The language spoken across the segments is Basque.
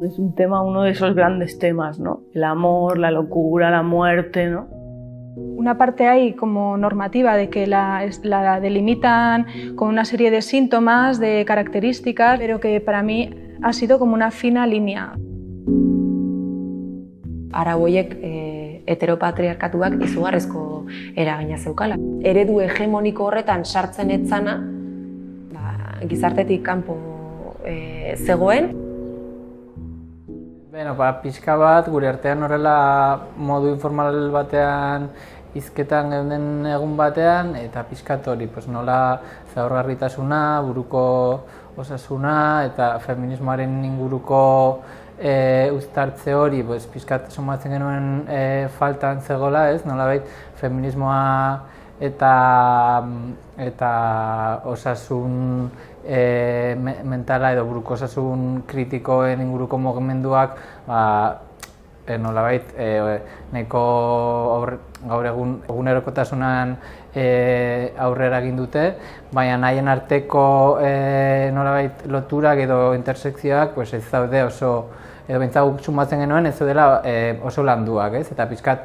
Es un tema, uno de esos grandes temas, ¿no? El amor, la locura, la muerte, ¿no? Una parte hay como normativa de que la delimitan con una serie de síntomas, de características, pero que para mí ha sido como una fina línea. Arau horiek heteropatriarkatuak izugarrizko eragina zeukala. Eredu hegemoniko horretan sartzen etzana, gizartetik kanpo zegoen. Beno, pixka bat, gure artean horrela modu informal batean hizketan geunden egun batean, eta pixkat hori, nola zaurgarritasuna, buruko osasuna eta feminismoaren inguruko uztartze hori pixkat somatzen genuen faltan zegoela, nolabait feminismoa eta osasun mentala edo buruko osasun kritikoen inguruko mugimenduak nolabait nahiko gaur egunerokotasunan aurrera egin dute, baina nahien arteko nolabait loturak edo intersekzioak ez daude oso edo bentsagu sumatzen genuen ez dela oso landuak, eta pixkat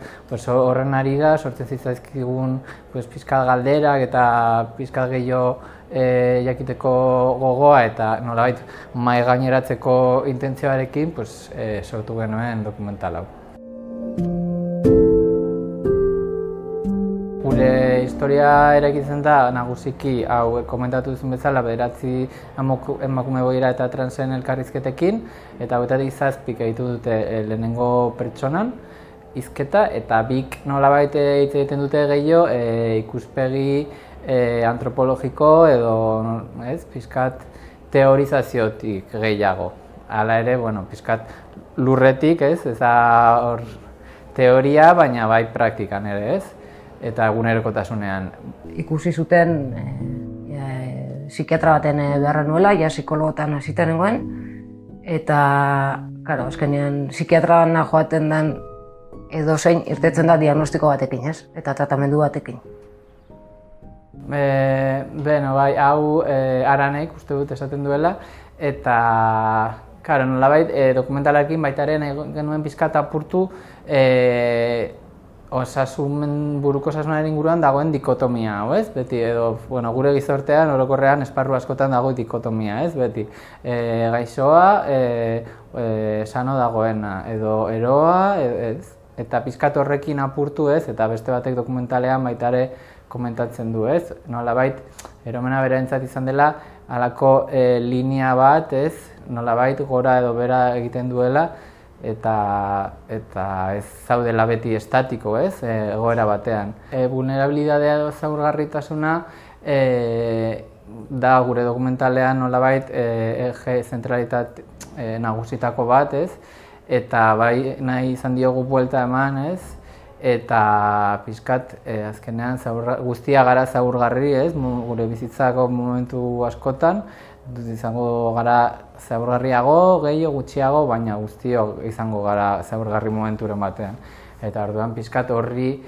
horren harira sortzen zitzaizkigun pixkat galderak eta pixkat gehiago jakiteko gogoa eta nolabait mahai gaineratzeko intentzioarekin sortu genuen dokumental hau. Gure historia eraikitzen da nagusiki hau komentatu duzun bezala 9 emakume boira eta transen elkarrizketekin eta hauetatik 7 egiten dute lehenengo pertsonan hizketa eta 2 nolabait hitz egiten dute gehiago ikuspegi antropologiko edo pixkat teorizaziotik gehiago. Hala ere, pixkat lurretik, ez da hor teoria, baina bai praktikan ere, eta egunerokotasunean. Ikusi zuten psikiatra baten beharra nuela, ja psikologotan hasita nengoen, eta azkenean psikiatrana joaten den edozein irtetzen da diagnostiko batekin, eta tratamendu batekin. Beno, bai, hau Aranek uste dut esaten duela, eta nolabait dokumentalarekin baita ere nahi genuen pixkat apurtu buruko osasunaren inguruan dagoen dikotomia, beti edo gure gizartean orokorrean esparru askotan dago dikotomia, beti gaixoa sano dagoena edo eroa, eta pixkat horrekin apurtu eta beste batek dokumentalean baita ere komentatzen du, nolabait eromena berarentzat izan dela halako linea bat, nolabait gora edo bera egiten duela eta ez zaudela beti estatiko, egoera batean. Vulnerabilidadea edo zaurgarritasuna da gure dokumentalean nolabait eje zentralitate nagusitako bat, eta bai nahi izan diogu buelta eman, eta pixkat azkenean guztia gara zaurgarri, gure bizitzako momentu askotan, izango gara zaurgarriago, gehiago, gutxiago, baina guztiok izango gara zaurgarri momenturen batean. Eta orduan pixkat horri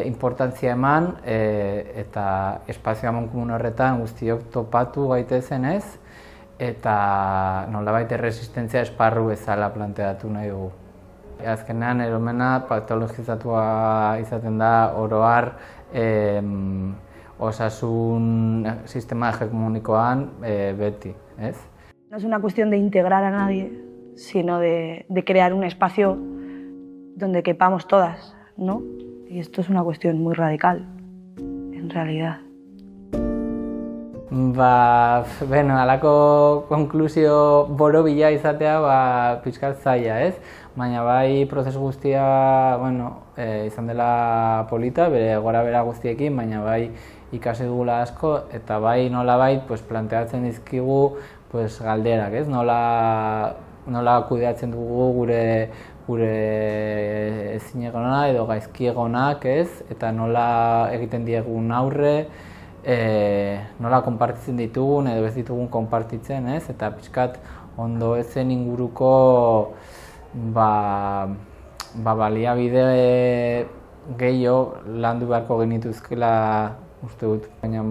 importantzia eman eta espazio amankomun horretan guztiok topatu gaitezen eta nolabait erresistentzia esparru bezala planteatu nahi dugu. Azkenean eromena patologizatua izaten da oro har osasun sistema hegemonikoan beti, No es una cuestión de integrar a nadie, sino de crear un espacio donde quepamos todas, ¿no? Y esto es una cuestión muy radical, en realidad. Halako konklusio borobila izatea pixkat zaila, baina bai prozesu guztia izan dela polita, bere gora bera guztiekin, baina bai ikasi dugula asko eta bai nolabait planteatzen dizkigu galderak, nola kudeatzen dugu gure ezinegonak edo gaizkiegonak, eta nola egiten diegun aurre, nola konpartitzen ditugun edo ez ditugun konpartitzen, eta pixkat ondo ezen inguruko baliabide gehiago landu beharko genituzkela uste dut. Baina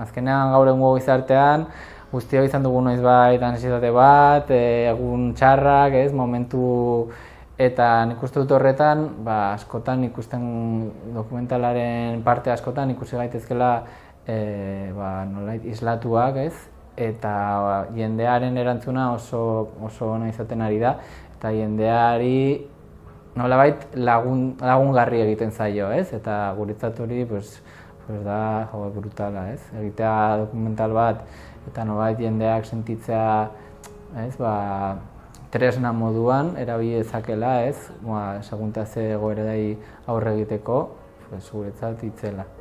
azkenean gaur egungo gizartean guztiok izan dugu noizbait antsietate bat, egun txarrak, ez, momentu. Eta nik uste dut horretan, askotan ikusten dokumentalaren parte askotan ikusi gaitezkela nolait islatuak, ez? Eta jendearen erantzuna oso ona izaten ari da, eta jendeari nolabait lagungarri egiten zaio, ez? Eta guretzat hori da brutala, ez? Egitea dokumental bat eta nolabait jendeak sentitzea, ez? Tresna moduan erabili dezakela, ez? Seguntase egoerei aurre egiteko, guretzat itzela.